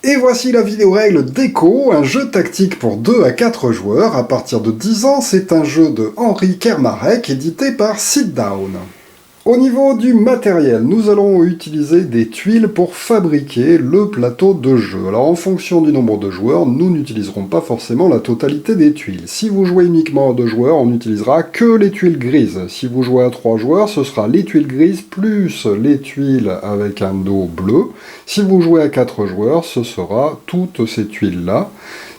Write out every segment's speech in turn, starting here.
Et voici la vidéo règle d'Echo, un jeu tactique pour 2 à 4 joueurs. À partir de 10 ans, c'est un jeu de Henri Kermarek, édité par Sit Down. Au niveau du matériel, nous allons utiliser des tuiles pour fabriquer le plateau de jeu. Alors en fonction du nombre de joueurs, nous n'utiliserons pas forcément la totalité des tuiles. Si vous jouez uniquement à 2 joueurs, on n'utilisera que les tuiles grises. Si vous jouez à 3 joueurs, ce sera les tuiles grises plus les tuiles avec un dos bleu. Si vous jouez à 4 joueurs, ce sera toutes ces tuiles-là.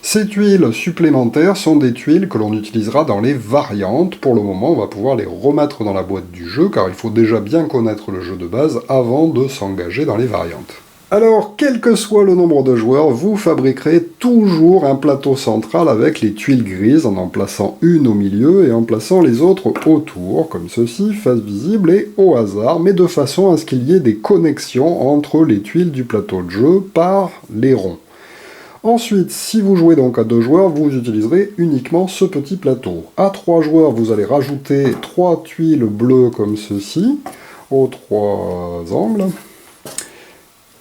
Ces tuiles supplémentaires sont des tuiles que l'on utilisera dans les variantes. Pour le moment, on va pouvoir les remettre dans la boîte du jeu, car il faut déjà bien connaître le jeu de base avant de s'engager dans les variantes. Alors, quel que soit le nombre de joueurs, vous fabriquerez toujours un plateau central avec les tuiles grises, en plaçant une au milieu et en plaçant les autres autour, comme ceci, face visible et au hasard, mais de façon à ce qu'il y ait des connexions entre les tuiles du plateau de jeu par les ronds. Ensuite, si vous jouez donc à 2 joueurs, vous utiliserez uniquement ce petit plateau. À 3 joueurs, vous allez rajouter 3 tuiles bleues comme ceci, aux 3 angles.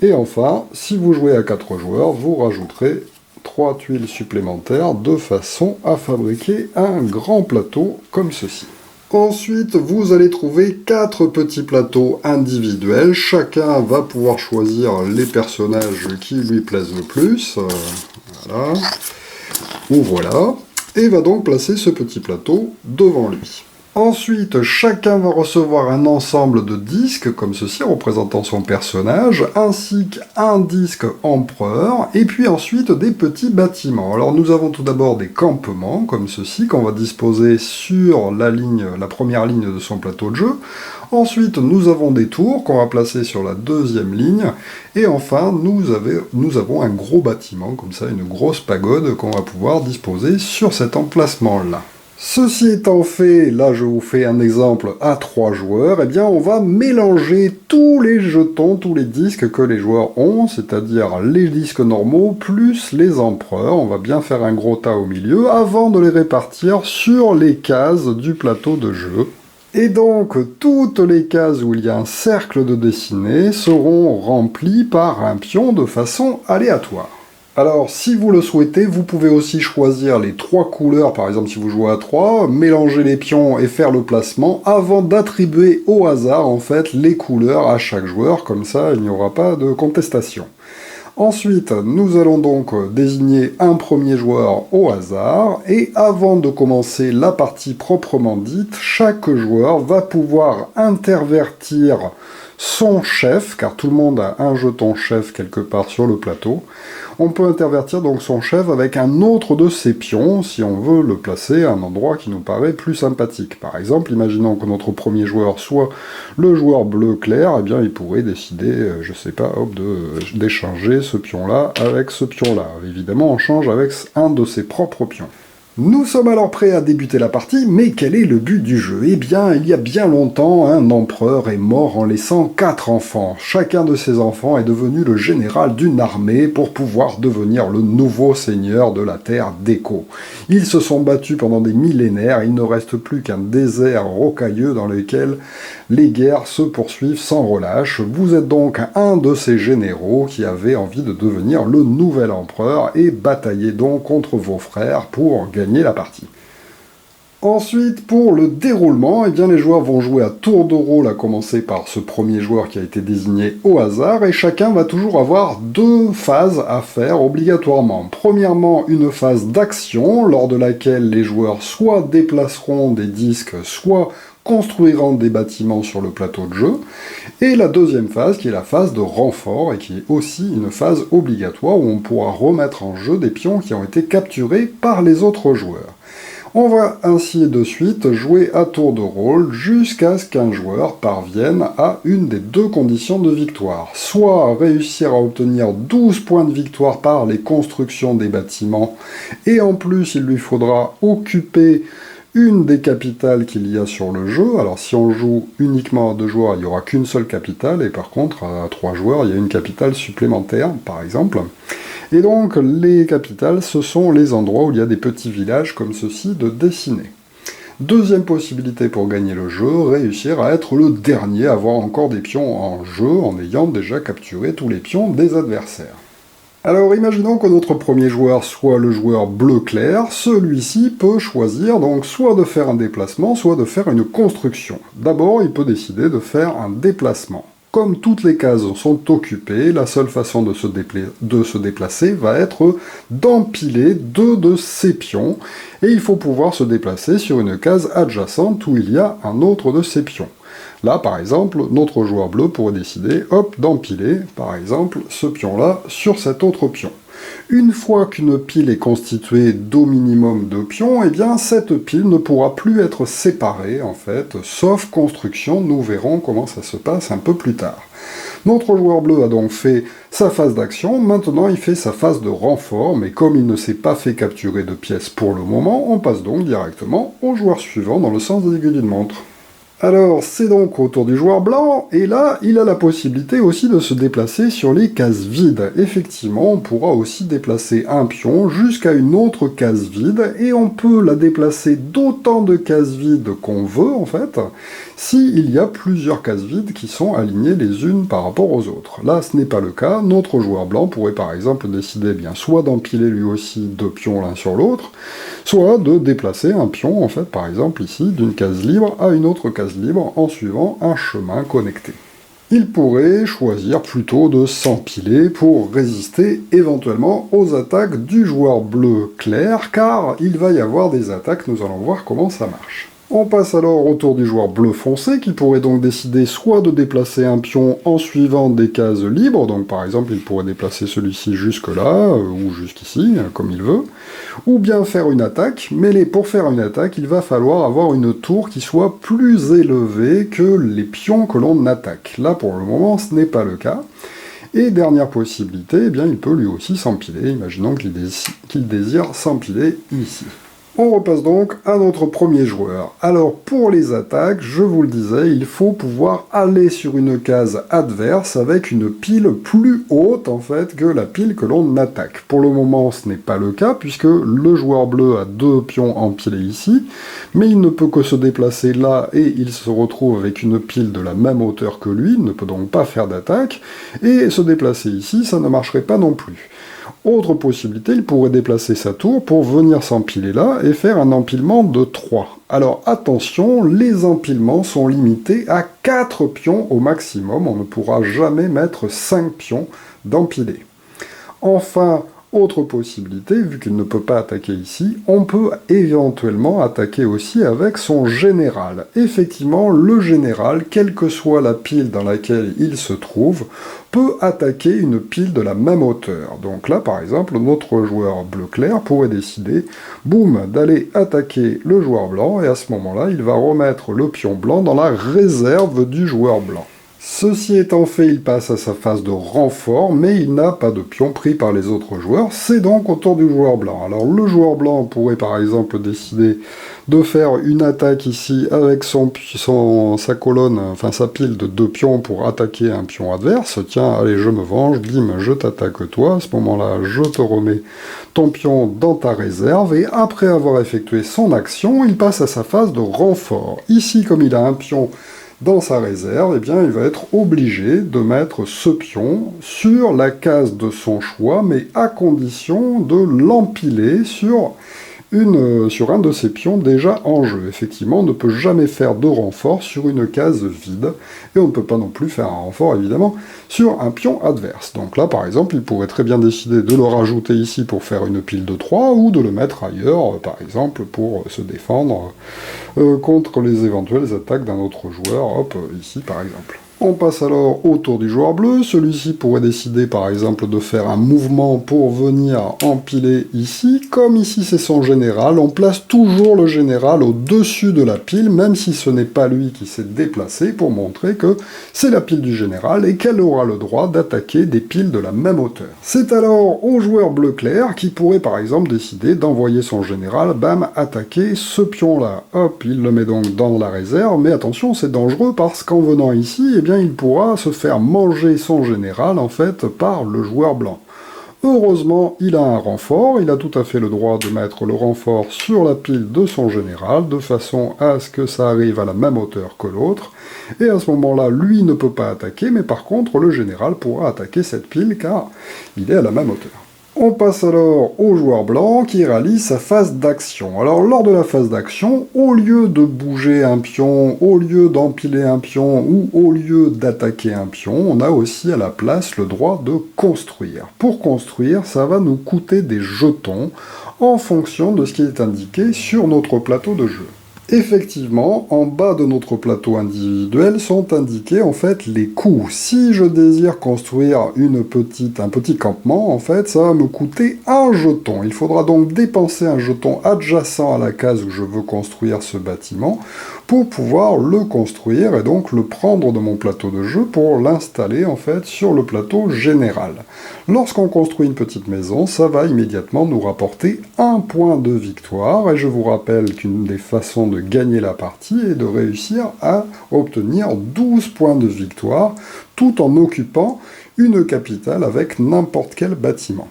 Et enfin, si vous jouez à 4 joueurs, vous rajouterez 3 tuiles supplémentaires de façon à fabriquer un grand plateau comme ceci. Ensuite, vous allez trouver 4 petits plateaux individuels. Chacun va pouvoir choisir les personnages qui lui plaisent le plus. Voilà. Ou voilà. Et va donc placer ce petit plateau devant lui. Ensuite, chacun va recevoir un ensemble de disques, comme ceci, représentant son personnage, ainsi qu'un disque empereur, et puis ensuite des petits bâtiments. Alors nous avons tout d'abord des campements, comme ceci, qu'on va disposer sur la première ligne de son plateau de jeu. Ensuite, nous avons des tours qu'on va placer sur la deuxième ligne. Et enfin, nous avons un gros bâtiment, comme ça, une grosse pagode qu'on va pouvoir disposer sur cet emplacement-là. Ceci étant fait, là je vous fais un exemple à 3 joueurs, eh bien on va mélanger tous les jetons, tous les disques que les joueurs ont, c'est-à-dire les disques normaux plus les empereurs. On va bien faire un gros tas au milieu avant de les répartir sur les cases du plateau de jeu. Et donc, toutes les cases où il y a un cercle de dessiné seront remplies par un pion de façon aléatoire. Alors, si vous le souhaitez, vous pouvez aussi choisir les 3 couleurs, par exemple si vous jouez à 3, mélanger les pions et faire le placement, avant d'attribuer au hasard, en fait, les couleurs à chaque joueur, comme ça, il n'y aura pas de contestation. Ensuite, nous allons donc désigner un premier joueur au hasard, et avant de commencer la partie proprement dite, chaque joueur va pouvoir intervertir son chef, car tout le monde a un jeton chef quelque part sur le plateau. On peut intervertir donc son chef avec un autre de ses pions, si on veut le placer à un endroit qui nous paraît plus sympathique. Par exemple, imaginons que notre premier joueur soit le joueur bleu clair, eh bien il pourrait décider, je sais pas, d'échanger ce pion-là avec ce pion-là. Évidemment, on change avec un de ses propres pions. Nous sommes alors prêts à débuter la partie, mais quel est le but du jeu? Eh bien, il y a bien longtemps, un empereur est mort en laissant 4 enfants. Chacun de ces enfants est devenu le général d'une armée pour pouvoir devenir le nouveau seigneur de la terre d'Echo. Ils se sont battus pendant des millénaires, il ne reste plus qu'un désert rocailleux dans lequel les guerres se poursuivent sans relâche. Vous êtes donc un de ces généraux qui avait envie de devenir le nouvel empereur et bataillez donc contre vos frères pour gagner la partie. Ensuite, pour le déroulement, eh bien, les joueurs vont jouer à tour de rôle, à commencer par ce premier joueur qui a été désigné au hasard, et chacun va toujours avoir 2 phases à faire obligatoirement. Premièrement, une phase d'action, lors de laquelle les joueurs soit déplaceront des disques, soit construiront des bâtiments sur le plateau de jeu, et la deuxième phase qui est la phase de renfort, et qui est aussi une phase obligatoire où on pourra remettre en jeu des pions qui ont été capturés par les autres joueurs. On va ainsi de suite jouer à tour de rôle jusqu'à ce qu'un joueur parvienne à une des 2 conditions de victoire. Soit réussir à obtenir 12 points de victoire par les constructions des bâtiments, et en plus il lui faudra occuper une des capitales qu'il y a sur le jeu. Alors si on joue uniquement à 2 joueurs, il n'y aura qu'une seule capitale, et par contre à 3 joueurs, il y a une capitale supplémentaire, par exemple. Et donc, les capitales, ce sont les endroits où il y a des petits villages comme ceci de dessinés. Deuxième possibilité pour gagner le jeu, réussir à être le dernier à avoir encore des pions en jeu en ayant déjà capturé tous les pions des adversaires. Alors imaginons que notre premier joueur soit le joueur bleu clair, celui-ci peut choisir donc soit de faire un déplacement, soit de faire une construction. D'abord, il peut décider de faire un déplacement. Comme toutes les cases sont occupées, la seule façon de se déplacer va être d'empiler deux de ces pions, et il faut pouvoir se déplacer sur une case adjacente où il y a un autre de ces pions. Là, par exemple, notre joueur bleu pourrait décider, hop, d'empiler, par exemple, ce pion-là sur cet autre pion. Une fois qu'une pile est constituée d'au minimum 2 pions, eh bien cette pile ne pourra plus être séparée, en fait, sauf construction. Nous verrons comment ça se passe un peu plus tard. Notre joueur bleu a donc fait sa phase d'action, maintenant il fait sa phase de renfort, mais comme il ne s'est pas fait capturer de pièces pour le moment, on passe donc directement au joueur suivant dans le sens des aiguilles d'une montre. Alors, c'est donc au tour du joueur blanc, et là, il a la possibilité aussi de se déplacer sur les cases vides. Effectivement, on pourra aussi déplacer un pion jusqu'à une autre case vide, et on peut la déplacer d'autant de cases vides qu'on veut, en fait, s'il y a plusieurs cases vides qui sont alignées les unes par rapport aux autres. Là, ce n'est pas le cas. Notre joueur blanc pourrait par exemple décider bien soit d'empiler lui aussi deux pions l'un sur l'autre, soit de déplacer un pion, en fait, par exemple ici, d'une case libre à une autre case libre en suivant un chemin connecté. Il pourrait choisir plutôt de s'empiler pour résister éventuellement aux attaques du joueur bleu clair, car il va y avoir des attaques, nous allons voir comment ça marche. On passe alors au tour du joueur bleu foncé, qui pourrait donc décider soit de déplacer un pion en suivant des cases libres, donc par exemple il pourrait déplacer celui-ci jusque là, ou jusqu'ici, comme il veut, ou bien faire une attaque, mais pour faire une attaque, il va falloir avoir une tour qui soit plus élevée que les pions que l'on attaque. Là pour le moment ce n'est pas le cas. Et dernière possibilité, eh bien, il peut lui aussi s'empiler, imaginons qu'il désire s'empiler ici. On repasse donc à notre premier joueur. Alors pour les attaques, je vous le disais, il faut pouvoir aller sur une case adverse avec une pile plus haute en fait que la pile que l'on attaque. Pour le moment ce n'est pas le cas puisque le joueur bleu a deux pions empilés ici, mais il ne peut que se déplacer là et il se retrouve avec une pile de la même hauteur que lui, il ne peut donc pas faire d'attaque, et se déplacer ici ça ne marcherait pas non plus. Autre possibilité, il pourrait déplacer sa tour pour venir s'empiler là et faire un empilement de 3. Alors attention, les empilements sont limités à 4 pions au maximum, on ne pourra jamais mettre 5 pions d'empilés. Enfin, autre possibilité, vu qu'il ne peut pas attaquer ici, on peut éventuellement attaquer aussi avec son général. Effectivement, le général, quelle que soit la pile dans laquelle il se trouve, peut attaquer une pile de la même hauteur. Donc là, par exemple, notre joueur bleu clair pourrait décider, boum, d'aller attaquer le joueur blanc, et à ce moment-là, il va remettre le pion blanc dans la réserve du joueur blanc. Ceci étant fait, il passe à sa phase de renfort, mais il n'a pas de pion pris par les autres joueurs, c'est donc au tour du joueur blanc. Alors le joueur blanc pourrait par exemple décider de faire une attaque ici avec sa colonne, enfin sa pile de 2 pions pour attaquer un pion adverse. Tiens, allez, je me venge, bim, je t'attaque toi, à ce moment-là, je te remets ton pion dans ta réserve, et après avoir effectué son action, il passe à sa phase de renfort. Ici, comme il a un pion dans sa réserve, eh bien, il va être obligé de mettre ce pion sur la case de son choix, mais à condition de l'empiler sur un de ces pions déjà en jeu. Effectivement, on ne peut jamais faire de renfort sur une case vide, et on ne peut pas non plus faire un renfort, évidemment, sur un pion adverse. Donc là, par exemple, il pourrait très bien décider de le rajouter ici pour faire une pile de 3, ou de le mettre ailleurs, par exemple, pour se défendre contre les éventuelles attaques d'un autre joueur, hop, ici par exemple. On passe alors au tour du joueur bleu. Celui-ci pourrait décider par exemple de faire un mouvement pour venir empiler ici. Comme ici c'est son général, on place toujours le général au-dessus de la pile, même si ce n'est pas lui qui s'est déplacé, pour montrer que c'est la pile du général et qu'elle aura le droit d'attaquer des piles de la même hauteur. C'est alors au joueur bleu clair qui pourrait par exemple décider d'envoyer son général, bam, attaquer ce pion-là. Hop, il le met donc dans la réserve, mais attention, c'est dangereux parce qu'en venant ici, eh bien, il pourra se faire manger son général, en fait, par le joueur blanc. Heureusement, il a un renfort, il a tout à fait le droit de mettre le renfort sur la pile de son général, de façon à ce que ça arrive à la même hauteur que l'autre, et à ce moment-là, lui ne peut pas attaquer, mais par contre, le général pourra attaquer cette pile, car il est à la même hauteur. On passe alors au joueur blanc qui réalise sa phase d'action. Alors lors de la phase d'action, au lieu de bouger un pion, au lieu d'empiler un pion ou au lieu d'attaquer un pion, on a aussi à la place le droit de construire. Pour construire, ça va nous coûter des jetons en fonction de ce qui est indiqué sur notre plateau de jeu. Effectivement, en bas de notre plateau individuel sont indiqués en fait les coûts. Si je désire construire un petit campement, en fait, ça va me coûter un jeton. Il faudra donc dépenser un jeton adjacent à la case où je veux construire ce bâtiment pour pouvoir le construire et donc le prendre de mon plateau de jeu pour l'installer en fait sur le plateau général. Lorsqu'on construit une petite maison, ça va immédiatement nous rapporter un point de victoire et je vous rappelle qu'une des façons de gagner la partie est de réussir à obtenir 12 points de victoire tout en occupant une capitale avec n'importe quel bâtiment.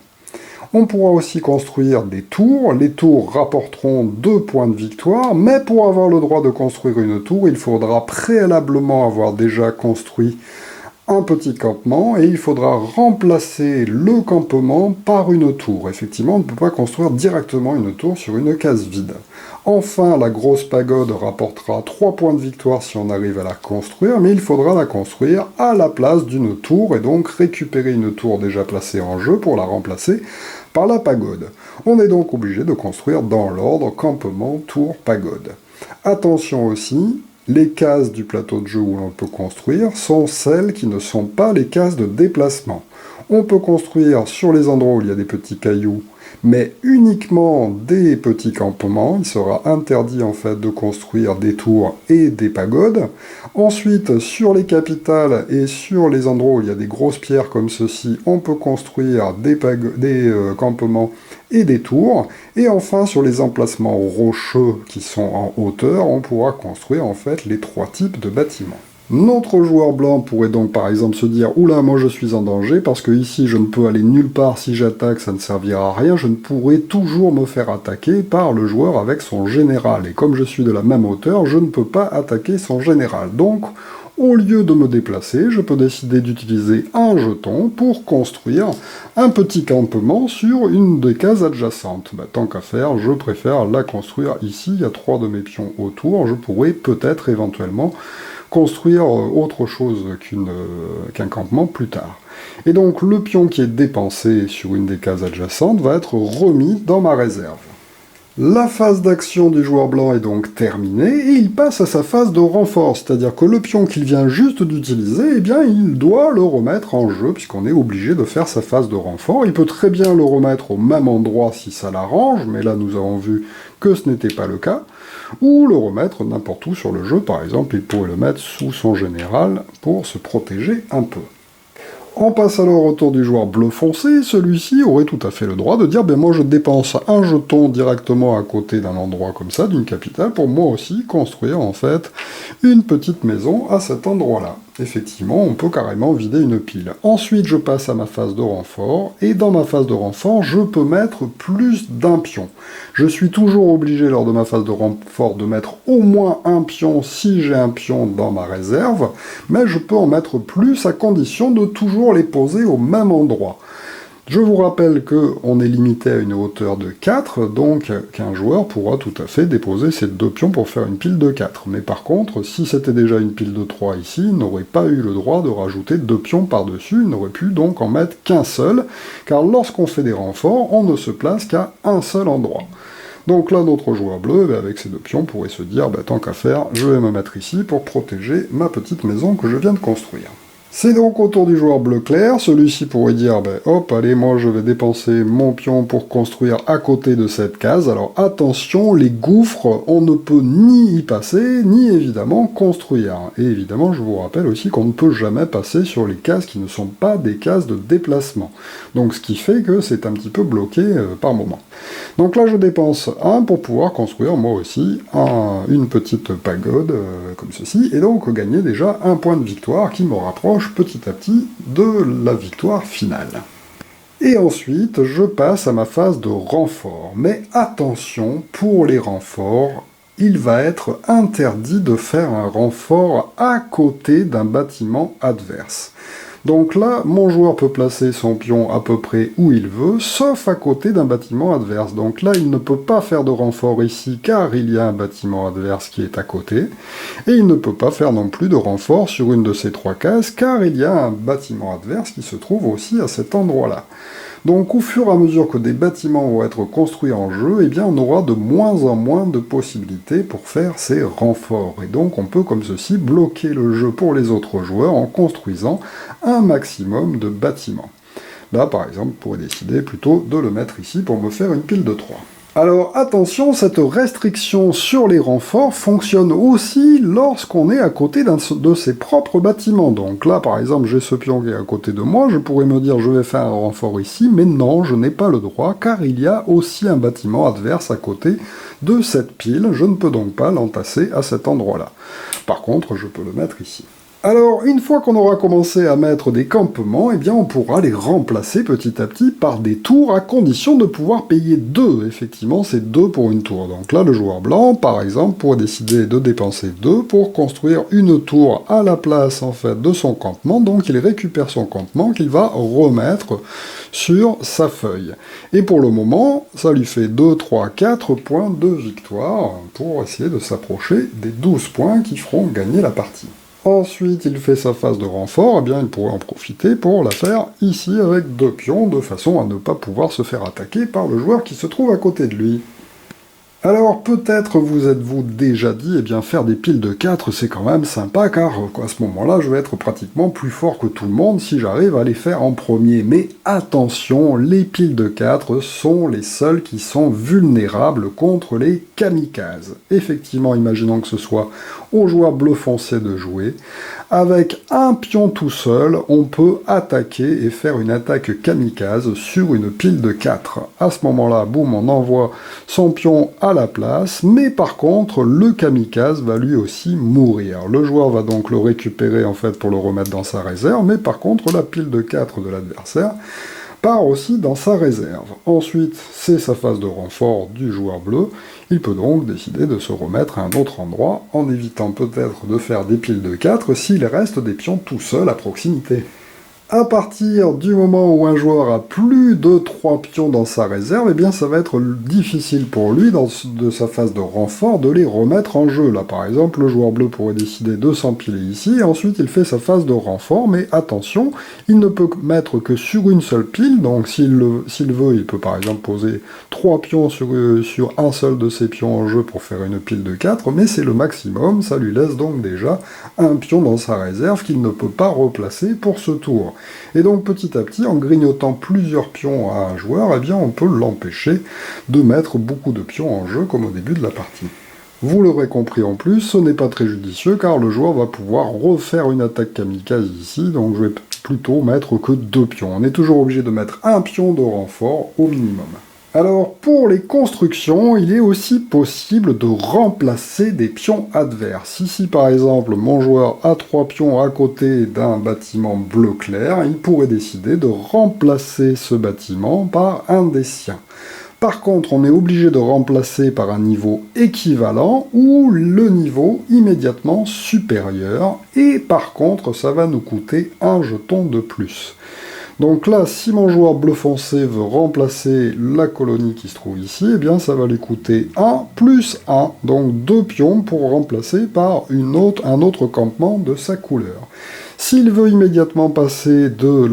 On pourra aussi construire des tours. Les tours rapporteront 2 points de victoire, mais pour avoir le droit de construire une tour, il faudra préalablement avoir déjà construit un petit campement et il faudra remplacer le campement par une tour. Effectivement, on ne peut pas construire directement une tour sur une case vide. Enfin, la grosse pagode rapportera 3 points de victoire si on arrive à la construire, mais il faudra la construire à la place d'une tour et donc récupérer une tour déjà placée en jeu pour la remplacer par la pagode. On est donc obligé de construire dans l'ordre campement, tour, pagode. Attention aussi, les cases du plateau de jeu où l'on peut construire sont celles qui ne sont pas les cases de déplacement. On peut construire sur les endroits où il y a des petits cailloux, mais uniquement des petits campements. Il sera interdit en fait de construire des tours et des pagodes. Ensuite, sur les capitales et sur les endroits où il y a des grosses pierres comme ceci, on peut construire des campements et des tours. Et enfin, sur les emplacements rocheux qui sont en hauteur, on pourra construire en fait les 3 types de bâtiments. Notre joueur blanc pourrait donc par exemple se dire « Oula, moi je suis en danger parce que ici je ne peux aller nulle part, si j'attaque ça ne servira à rien, je ne pourrai toujours me faire attaquer par le joueur avec son général. Et comme je suis de la même hauteur, je ne peux pas attaquer son général. Donc, au lieu de me déplacer, je peux décider d'utiliser un jeton pour construire un petit campement sur une des cases adjacentes. Tant qu'à faire, je préfère la construire ici, il y a 3 de mes pions autour, je pourrais peut-être éventuellement construire autre chose qu'un campement plus tard. Et donc le pion qui est dépensé sur une des cases adjacentes va être remis dans ma réserve. La phase d'action du joueur blanc est donc terminée et il passe à sa phase de renfort, c'est-à-dire que le pion qu'il vient juste d'utiliser, eh bien il doit le remettre en jeu puisqu'on est obligé de faire sa phase de renfort. Il peut très bien le remettre au même endroit si ça l'arrange, mais là nous avons vu que ce n'était pas le cas, ou le remettre n'importe où sur le jeu, par exemple il pourrait le mettre sous son général pour se protéger un peu. On passe alors au tour du joueur bleu foncé, celui-ci aurait tout à fait le droit de dire « Ben moi je dépense un jeton directement à côté d'un endroit comme ça, d'une capitale, pour moi aussi construire en fait une petite maison à cet endroit-là ». Effectivement, on peut carrément vider une pile. Ensuite, je passe à ma phase de renfort, et dans ma phase de renfort, je peux mettre plus d'un pion. Je suis toujours obligé lors de ma phase de renfort de mettre au moins un pion si j'ai un pion dans ma réserve, mais je peux en mettre plus à condition de toujours les poser au même endroit. Je vous rappelle qu'on est limité à une hauteur de 4, donc qu'un joueur pourra tout à fait déposer ses 2 pions pour faire une pile de 4. Mais par contre, si c'était déjà une pile de 3 ici, il n'aurait pas eu le droit de rajouter 2 pions par-dessus, il n'aurait pu donc en mettre qu'un seul, car lorsqu'on fait des renforts, on ne se place qu'à un seul endroit. Donc là, notre joueur bleu, avec ses 2 pions, pourrait se dire, tant qu'à faire, je vais me mettre ici pour protéger ma petite maison que je viens de construire. C'est donc au tour du joueur bleu clair, celui-ci pourrait dire hop, allez, moi je vais dépenser mon pion pour construire à côté de cette case. Alors attention, les gouffres, on ne peut ni y passer, ni évidemment construire. Et évidemment, je vous rappelle aussi qu'on ne peut jamais passer sur les cases qui ne sont pas des cases de déplacement. Donc ce qui fait que c'est un petit peu bloqué par moment. Donc là, je dépense 1 pour pouvoir construire moi aussi une petite pagode comme ceci, et donc gagner déjà un point de victoire qui me rapproche petit à petit de la victoire finale. Et Et ensuite, je passe à ma phase de renfort. Mais attention, pour les renforts, il va être interdit de faire un renfort à côté d'un bâtiment adverse. Donc là, mon joueur peut placer son pion à peu près où il veut, sauf à côté d'un bâtiment adverse. Donc là, il ne peut pas faire de renfort ici, car il y a un bâtiment adverse qui est à côté. Et il ne peut pas faire non plus de renfort sur une de ces 3 cases, car il y a un bâtiment adverse qui se trouve aussi à cet endroit-là. Donc au fur et à mesure que des bâtiments vont être construits en jeu, eh bien on aura de moins en moins de possibilités pour faire ces renforts. Et donc on peut comme ceci bloquer le jeu pour les autres joueurs en construisant un maximum de bâtiments. Là par exemple, je pourrais décider plutôt de le mettre ici pour me faire une pile de 3. Alors attention, cette restriction sur les renforts fonctionne aussi lorsqu'on est à côté de ses propres bâtiments. Donc là, par exemple, j'ai ce pion qui est à côté de moi, je pourrais me dire je vais faire un renfort ici, mais non, je n'ai pas le droit, car il y a aussi un bâtiment adverse à côté de cette pile, je ne peux donc pas l'entasser à cet endroit-là. Par contre, je peux le mettre ici. Alors, une fois qu'on aura commencé à mettre des campements, eh bien on pourra les remplacer petit à petit par des tours, à condition de pouvoir payer 2. Effectivement, c'est 2 pour une tour. Donc là, le joueur blanc, par exemple, pourrait décider de dépenser 2 pour construire une tour à la place, en fait, de son campement. Donc il récupère son campement qu'il va remettre sur sa feuille. Et pour le moment, ça lui fait 2, 3, 4 points de victoire pour essayer de s'approcher des 12 points qui feront gagner la partie. Ensuite, il fait sa phase de renfort, eh bien il pourrait en profiter pour la faire ici avec 2 pions, de façon à ne pas pouvoir se faire attaquer par le joueur qui se trouve à côté de lui. Alors peut-être vous êtes-vous déjà dit, eh bien faire des piles de 4 c'est quand même sympa, car à ce moment-là je vais être pratiquement plus fort que tout le monde si j'arrive à les faire en premier. Mais attention, les piles de 4 sont les seules qui sont vulnérables contre les kamikazes. Effectivement, imaginons que ce soit au joueur bleu foncé de jouer. Avec un pion tout seul, on peut attaquer et faire une attaque kamikaze sur une pile de 4. À ce moment-là, boum, on envoie son pion à la place, mais par contre, le kamikaze va lui aussi mourir. Le joueur va donc le récupérer en fait pour le remettre dans sa réserve, mais par contre, la pile de 4 de l'adversaire part aussi dans sa réserve. Ensuite, c'est sa phase de renfort du joueur bleu. Il peut donc décider de se remettre à un autre endroit, en évitant peut-être de faire des piles de 4 s'il reste des pions tout seul à proximité. À partir du moment où un joueur a plus de 3 pions dans sa réserve, eh bien ça va être difficile pour lui, de sa phase de renfort, de les remettre en jeu. Là par exemple, le joueur bleu pourrait décider de s'empiler ici, et ensuite il fait sa phase de renfort, mais attention, il ne peut mettre que sur une seule pile, donc s'il veut, il peut par exemple poser 3 pions sur un seul de ses pions en jeu pour faire une pile de 4, mais c'est le maximum, ça lui laisse donc déjà un pion dans sa réserve qu'il ne peut pas replacer pour ce tour. Et donc petit à petit, en grignotant plusieurs pions à un joueur, eh bien on peut l'empêcher de mettre beaucoup de pions en jeu comme au début de la partie. Vous l'aurez compris en plus, ce n'est pas très judicieux car le joueur va pouvoir refaire une attaque kamikaze ici, donc je vais plutôt mettre que 2 pions. On est toujours obligé de mettre un pion de renfort au minimum. Alors, pour les constructions, il est aussi possible de remplacer des pions adverses. Ici, par exemple, mon joueur a 3 pions à côté d'un bâtiment bleu clair, il pourrait décider de remplacer ce bâtiment par un des siens. Par contre, on est obligé de remplacer par un niveau équivalent ou le niveau immédiatement supérieur, et par contre, ça va nous coûter un jeton de plus. Donc là, si mon joueur bleu foncé veut remplacer la colonie qui se trouve ici, eh bien ça va lui coûter 1 plus 1, donc 2 pions pour remplacer par un autre campement de sa couleur. S'il veut immédiatement passer de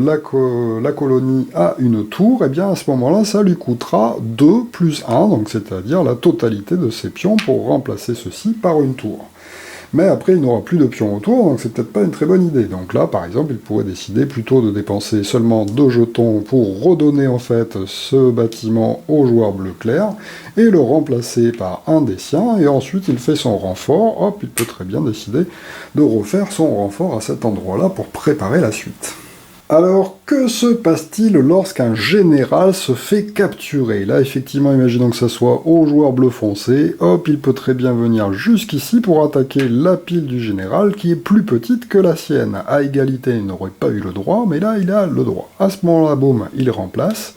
la colonie à une tour, eh bien à ce moment-là, ça lui coûtera 2 plus 1, donc c'est-à-dire la totalité de ses pions pour remplacer ceci par une tour. Mais après, il n'aura plus de pions autour, donc c'est peut-être pas une très bonne idée. Donc là, par exemple, il pourrait décider plutôt de dépenser seulement 2 jetons pour redonner en fait ce bâtiment au joueur bleu clair, et le remplacer par un des siens, et ensuite il fait son renfort, hop, il peut très bien décider de refaire son renfort à cet endroit-là pour préparer la suite. Alors, que se passe-t-il lorsqu'un général se fait capturer? Là, effectivement, imaginons que ça soit au joueur bleu foncé, hop, il peut très bien venir jusqu'ici pour attaquer la pile du général qui est plus petite que la sienne. À égalité, il n'aurait pas eu le droit, mais là, il a le droit. À ce moment-là, boum, il remplace.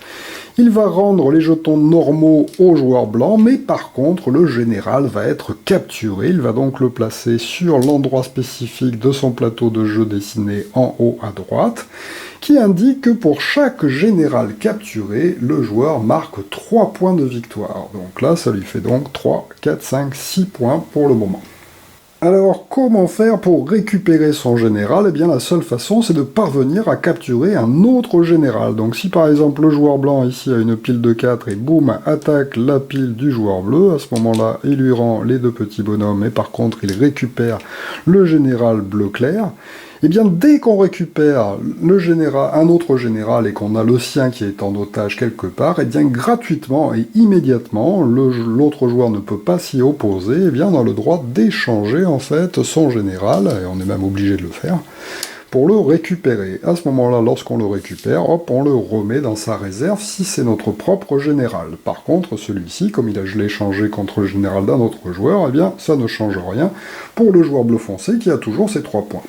Il va rendre les jetons normaux au joueur blanc, mais par contre, le général va être capturé. Il va donc le placer sur l'endroit spécifique de son plateau de jeu dessiné en haut à droite, qui indique que pour chaque général capturé, le joueur marque 3 points de victoire. Donc là, ça lui fait donc 3, 4, 5, 6 points pour le moment. Alors, comment faire pour récupérer son général? Eh bien, la seule façon, c'est de parvenir à capturer un autre général. Donc, si par exemple le joueur blanc ici a une pile de 4 et boum, attaque la pile du joueur bleu, à ce moment-là, il lui rend les 2 petits bonhommes et par contre, il récupère le général bleu clair. Eh bien, dès qu'on récupère un autre général et qu'on a le sien qui est en otage quelque part, eh bien, gratuitement et immédiatement, l'autre joueur ne peut pas s'y opposer, eh bien, on a le droit d'échanger, en fait, son général, et on est même obligé de le faire, pour le récupérer. À ce moment-là, lorsqu'on le récupère, hop, on le remet dans sa réserve si c'est notre propre général. Par contre, celui-ci, comme je l'ai échangé contre le général d'un autre joueur, eh bien, ça ne change rien pour le joueur bleu foncé qui a toujours ses 3 points.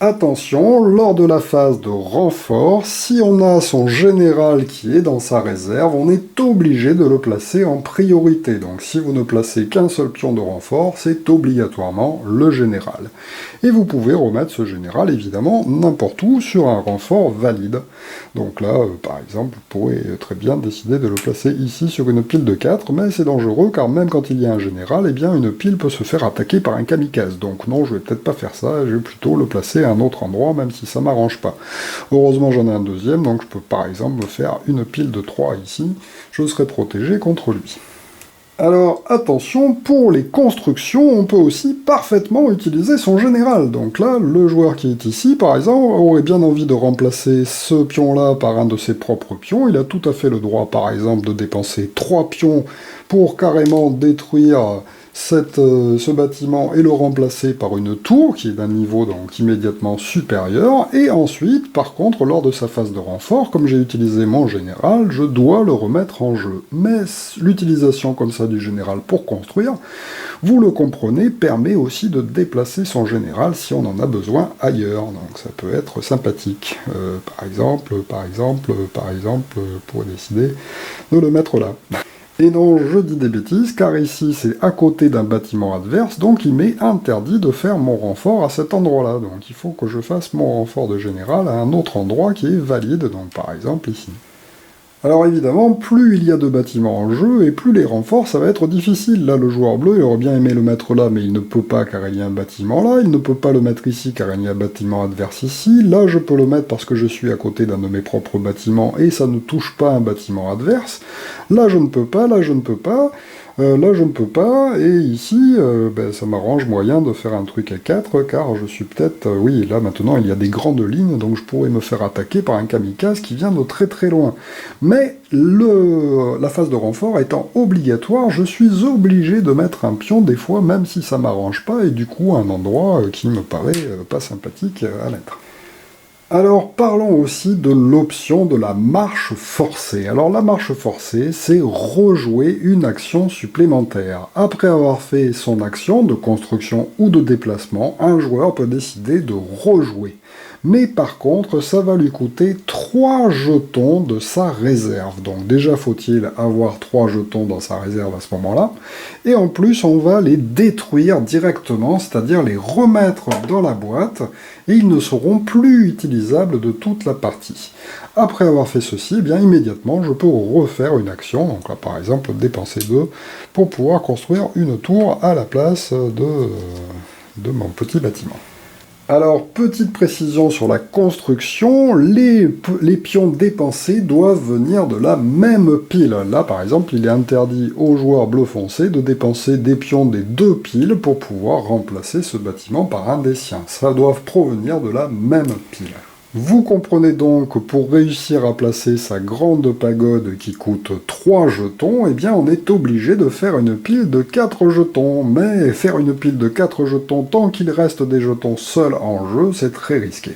Attention, lors de la phase de renfort, si on a son général qui est dans sa réserve, on est obligé de le placer en priorité. Donc si vous ne placez qu'un seul pion de renfort, c'est obligatoirement le général. Et vous pouvez remettre ce général, évidemment, n'importe où sur un renfort valide. Donc là, par exemple, vous pourrez très bien décider de le placer ici sur une pile de 4, mais c'est dangereux, car même quand il y a un général, eh bien une pile peut se faire attaquer par un kamikaze. Donc non, je vais peut-être pas faire ça, je vais plutôt le placer à un autre endroit, même si ça m'arrange pas. Heureusement, j'en ai un deuxième, donc je peux par exemple me faire une pile de 3 ici, je serai protégé contre lui. Alors attention, pour les constructions, on peut aussi parfaitement utiliser son général. Donc là, le joueur qui est ici, par exemple, aurait bien envie de remplacer ce pion-là par un de ses propres pions. Il a tout à fait le droit, par exemple, de dépenser 3 pions pour carrément détruire ce bâtiment et le remplacer par une tour qui est d'un niveau donc immédiatement supérieur, et ensuite, par contre, lors de sa phase de renfort, comme j'ai utilisé mon général, je dois le remettre en jeu. Mais l'utilisation comme ça du général pour construire, vous le comprenez, permet aussi de déplacer son général si on en a besoin ailleurs, donc ça peut être sympathique. Par exemple, pour décider de le mettre là. Et non, je dis des bêtises, car ici c'est à côté d'un bâtiment adverse, donc il m'est interdit de faire mon renfort à cet endroit-là. Donc il faut que je fasse mon renfort de général à un autre endroit qui est valide, donc par exemple ici. Alors évidemment, plus il y a de bâtiments en jeu, et plus les renforts, ça va être difficile. Là, le joueur bleu, il aurait bien aimé le mettre là, mais il ne peut pas car il y a un bâtiment là, il ne peut pas le mettre ici car il y a un bâtiment adverse ici, là je peux le mettre parce que je suis à côté d'un de mes propres bâtiments, et ça ne touche pas un bâtiment adverse, là je ne peux pas, là je ne peux pas, là je ne peux pas, et ici, ça m'arrange moyen de faire un truc à 4, car je suis peut-être, oui, là maintenant il y a des grandes lignes, donc je pourrais me faire attaquer par un kamikaze qui vient de très très loin. Mais la phase de renfort étant obligatoire, je suis obligé de mettre un pion des fois, même si ça m'arrange pas, et du coup un endroit qui me paraît pas sympathique à mettre. Alors parlons aussi de l'option de la marche forcée. Alors la marche forcée, c'est rejouer une action supplémentaire. Après avoir fait son action de construction ou de déplacement, un joueur peut décider de rejouer. Mais par contre, ça va lui coûter 3 jetons de sa réserve. Donc déjà faut-il avoir 3 jetons dans sa réserve à ce moment-là. Et en plus, on va les détruire directement, c'est-à-dire les remettre dans la boîte, et ils ne seront plus utilisables de toute la partie. Après avoir fait ceci, eh bien immédiatement, je peux refaire une action, donc là par exemple dépenser 2, pour pouvoir construire une tour à la place de mon petit bâtiment. Alors, petite précision sur la construction, les pions dépensés doivent venir de la même pile. Là, par exemple, il est interdit aux joueurs bleu foncé de dépenser des pions des 2 piles pour pouvoir remplacer ce bâtiment par un des siens. Ça doit provenir de la même pile. Vous comprenez donc que pour réussir à placer sa grande pagode qui coûte 3 jetons, eh bien on est obligé de faire une pile de 4 jetons. Mais faire une pile de 4 jetons tant qu'il reste des jetons seuls en jeu, c'est très risqué.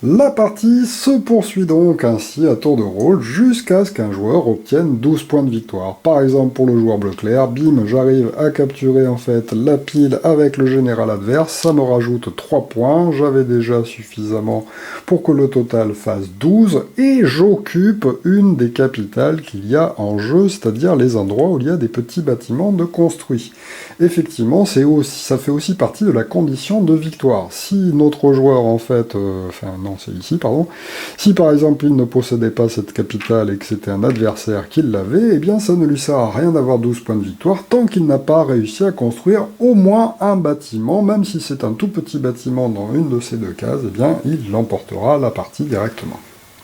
La partie se poursuit donc ainsi à tour de rôle jusqu'à ce qu'un joueur obtienne 12 points de victoire. Par exemple pour le joueur bleu clair, bim, j'arrive à capturer en fait la pile avec le général adverse, ça me rajoute 3 points, j'avais déjà suffisamment pour que le total fasse 12, et j'occupe une des capitales qu'il y a en jeu, c'est-à-dire les endroits où il y a des petits bâtiments de construits. Effectivement, ça fait aussi partie de la condition de victoire. Si notre joueur en fait, c'est ici, pardon. Si par exemple il ne possédait pas cette capitale et que c'était un adversaire qui l'avait, eh bien ça ne lui sert à rien d'avoir 12 points de victoire tant qu'il n'a pas réussi à construire au moins un bâtiment, même si c'est un tout petit bâtiment dans une de ces deux cases, eh bien il l'emportera la partie directement.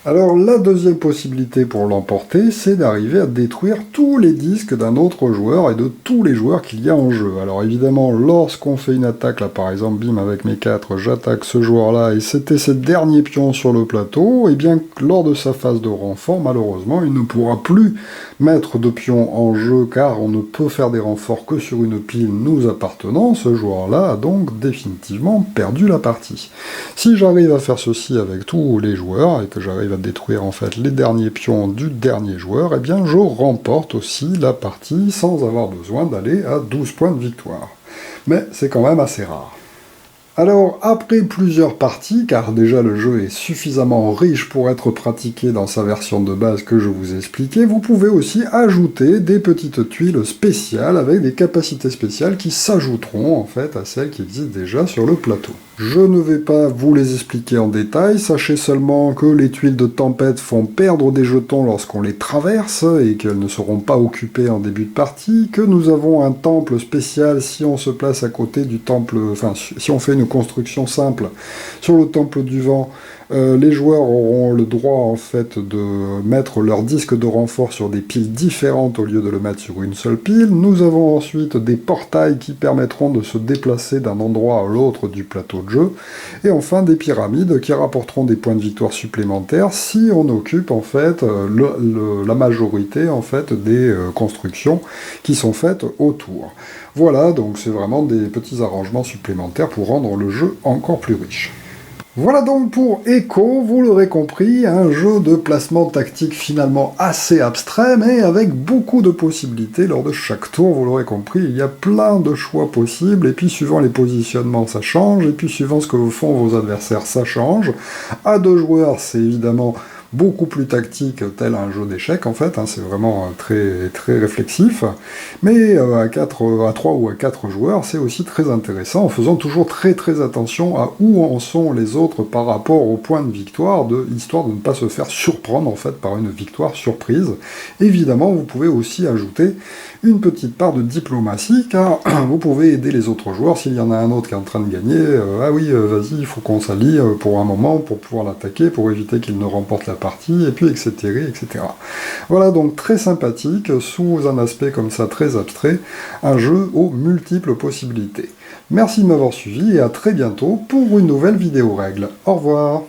Alors la deuxième possibilité pour l'emporter, c'est d'arriver à détruire tous les disques d'un autre joueur et de tous les joueurs qu'il y a en jeu. Alors évidemment, lorsqu'on fait une attaque, là par exemple, bim, avec mes 4, j'attaque ce joueur-là, et c'était ses derniers pions sur le plateau, et bien lors de sa phase de renfort, malheureusement, il ne pourra plus mettre de pions en jeu, car on ne peut faire des renforts que sur une pile nous appartenant. Ce joueur-là a donc définitivement perdu la partie. Si j'arrive à faire ceci avec tous les joueurs, et que j'arrive à détruire en fait les derniers pions du dernier joueur, eh bien je remporte aussi la partie sans avoir besoin d'aller à 12 points de victoire. Mais c'est quand même assez rare. Alors, après plusieurs parties, car déjà le jeu est suffisamment riche pour être pratiqué dans sa version de base que je vous ai expliqué, vous pouvez aussi ajouter des petites tuiles spéciales avec des capacités spéciales qui s'ajouteront en fait à celles qui existent déjà sur le plateau. Je ne vais pas vous les expliquer en détail, sachez seulement que les tuiles de tempête font perdre des jetons lorsqu'on les traverse et qu'elles ne seront pas occupées en début de partie, que nous avons un temple spécial si on se place à côté du temple, si on fait une construction simple sur le temple du vent. Les joueurs auront le droit en fait de mettre leur disque de renfort sur des piles différentes au lieu de le mettre sur une seule pile. Nous avons ensuite des portails qui permettront de se déplacer d'un endroit à l'autre du plateau de jeu. Et enfin des pyramides qui rapporteront des points de victoire supplémentaires si on occupe en fait la majorité en fait des constructions qui sont faites autour. Voilà, donc c'est vraiment des petits arrangements supplémentaires pour rendre le jeu encore plus riche. Voilà donc pour Echo, vous l'aurez compris, un jeu de placement tactique finalement assez abstrait, mais avec beaucoup de possibilités lors de chaque tour, vous l'aurez compris, il y a plein de choix possibles, et puis suivant les positionnements ça change, et puis suivant ce que font vos adversaires ça change. À 2 joueurs, c'est évidemment beaucoup plus tactique, tel un jeu d'échecs en fait, c'est vraiment très, très réflexif, mais à 3 ou à 4 joueurs, c'est aussi très intéressant, en faisant toujours très très attention à où en sont les autres par rapport au point de victoire, histoire de ne pas se faire surprendre en fait par une victoire surprise. Évidemment, vous pouvez aussi ajouter une petite part de diplomatie, car vous pouvez aider les autres joueurs, s'il y en a un autre qui est en train de gagner, ah oui, vas-y, il faut qu'on s'allie pour un moment, pour pouvoir l'attaquer, pour éviter qu'il ne remporte la partie, et puis etc., etc. Voilà donc très sympathique, sous un aspect comme ça très abstrait, un jeu aux multiples possibilités. Merci de m'avoir suivi et à très bientôt pour une nouvelle vidéo règle. Au revoir.